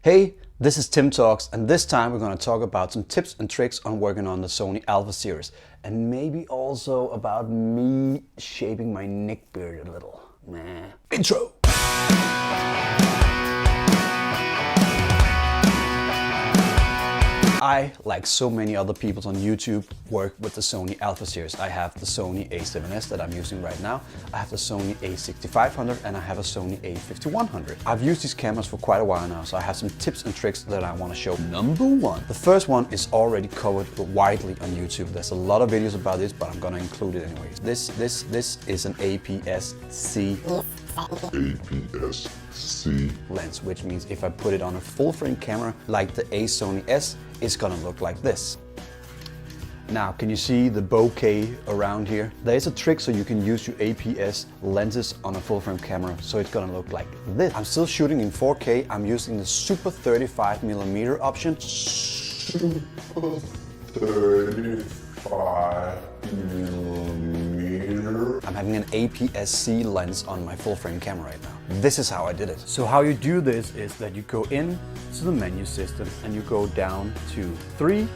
Hey, this is Tim Talks, and this time we're going to talk about some tips and tricks on working on the Sony Alpha series, and maybe also about me shaping my neck beard a little. Intro! I, like so many other people on YouTube, work with the Sony Alpha series. I have the Sony A7S that I'm using right now. I have the Sony A6500 and I have a Sony A5100. I've used these cameras for quite a while now, so I have some tips and tricks that I want to show. Number one. The first one is already covered widely on YouTube. There's a lot of videos about this, but I'm going to include it anyways. This is an APS-C lens, which means if I put it on a full frame camera like the Sony S, it's gonna look like this. Now, can you see the bokeh around here? There is a trick so you can use your APS lenses on a full frame camera, so it's gonna look like this. I'm still shooting in 4K. I'm using the Super 35mm option. Super 35mm. I'm having an APS-C lens on my full frame camera right now. This is how I did it. So how you do this is that you go in to the menu system and you go down to 3,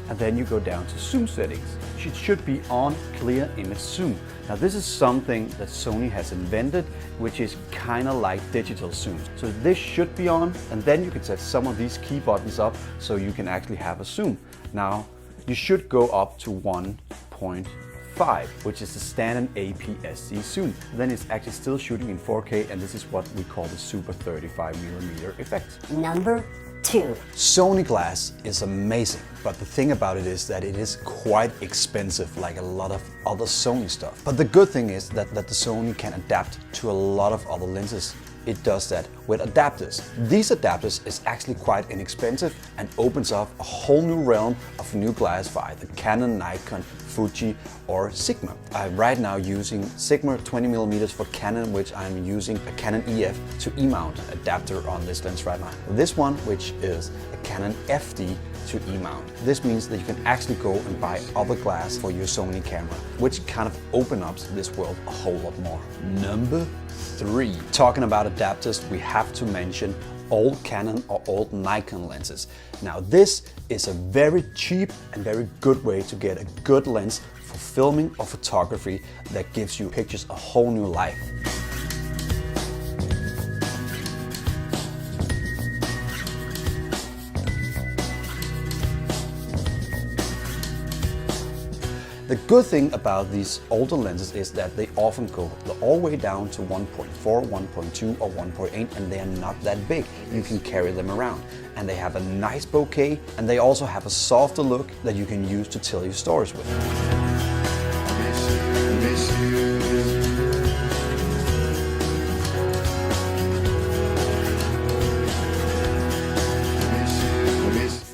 and then you go down to zoom settings. It should be on clear image zoom. Now this is something that Sony has invented, which is kind of like digital zoom. So this should be on, and then you can set some of these key buttons up so you can actually have a zoom. Now you should go up to 1.5, which is the standard APS-C zoom. Then it's actually still shooting in 4K, and this is what we call the Super 35mm effect. Number 2. Sony glass is amazing, but the thing about it is that it is quite expensive, like a lot of other Sony stuff. But the good thing is that the Sony can adapt to a lot of other lenses. It does that with adapters. These adapters is actually quite inexpensive and opens up a whole new realm of new glass for either Canon, Nikon, Fuji or Sigma. I'm right now using Sigma 20mm for Canon, which I'm using a Canon EF to E-mount adapter on this lens right now. This one, which is a Canon FD to E-mount. This means that you can actually go and buy other glass for your Sony camera, which kind of opens up this world a whole lot more. Number 3. Talking about adapters, we have to mention old Canon or old Nikon lenses. Now this is a very cheap and very good way to get a good lens for filming or photography that gives you pictures a whole new life. The good thing about these older lenses is that they often go all the way down to 1.4, 1.2 or 1.8, and they are not that big. You can carry them around. And they have a nice bokeh, and they also have a softer look that you can use to tell your stories with.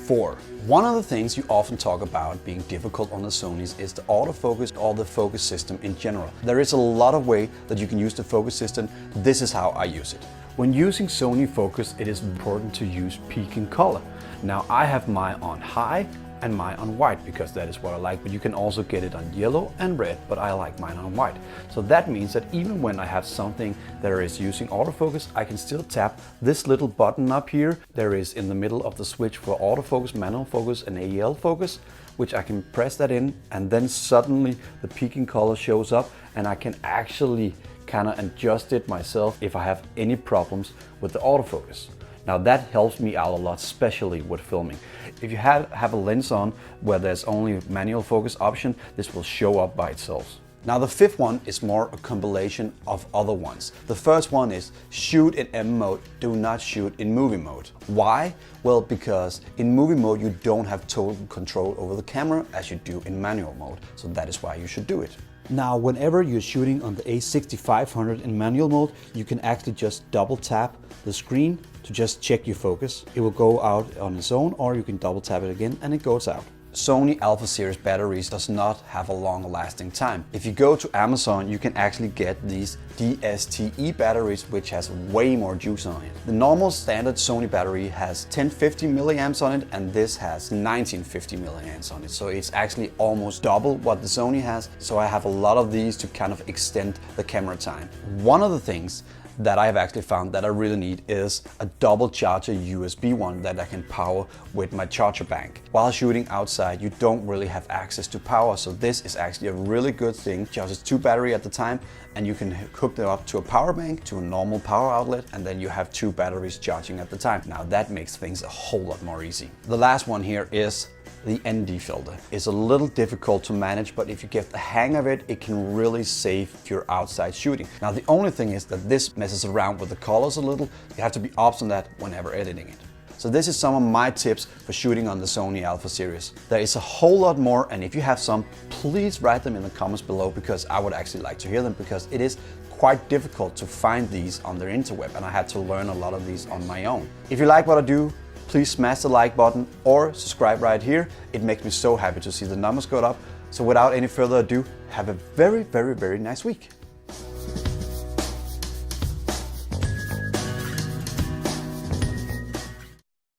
Four. One of the things you often talk about being difficult on the Sonys is the autofocus or the focus system in general. There is a lot of ways that you can use the focus system. This is how I use it. When using Sony focus, it is important to use peak in color. Now I have mine on high and mine on white because that is what I like, but you can also get it on yellow and red, but I like mine on white. So that means that even when I have something that is using autofocus, I can still tap this little button up here. There is in the middle of the switch for autofocus, manual focus and AEL focus, which I can press that in, and then suddenly the peak in color shows up, and I can actually kind of adjust it myself if I have any problems with the autofocus. Now that helps me out a lot, especially with filming. If you have a lens on where there's only manual focus option, this will show up by itself. Now the fifth one is more a compilation of other ones. The first one is shoot in M mode, do not shoot in movie mode. Why? Well, because in movie mode you don't have total control over the camera as you do in manual mode. So that is why you should do it. Now, whenever you're shooting on the A6500 in manual mode, you can actually just double tap the screen to just check your focus. It will go out on its own, or you can double tap it again and it goes out. Sony Alpha series batteries does not have a long lasting time. If you go to Amazon, you can actually get these DSTE batteries, which has way more juice on it. The normal standard Sony battery has 1050 milliamps on it, and this has 1950 milliamps on it. So it's actually almost double what the Sony has. So I have a lot of these to kind of extend the camera time. One of the things that I have actually found that I really need is a double charger USB one that I can power with my charger bank. While shooting outside, you don't really have access to power, so this is actually a really good thing. Charges 2 batteries at the time, and you can hook them up to a power bank, to a normal power outlet, and then you have 2 batteries charging at the time. Now that makes things a whole lot more easy. The last one here is the ND filter. It's a little difficult to manage, but if you get the hang of it, it can really save if you're outside shooting. Now the only thing is that this messes around with the colors a little. You have to be obs on that whenever editing it. So this is some of my tips for shooting on the Sony Alpha series. There is a whole lot more, and if you have some, please write them in the comments below, because I would actually like to hear them, because it is quite difficult to find these on the interweb, and I had to learn a lot of these on my own. If you like what I do, please smash the like button or subscribe right here. It makes me so happy to see the numbers go up. So without any further ado, have a very, very, very nice week.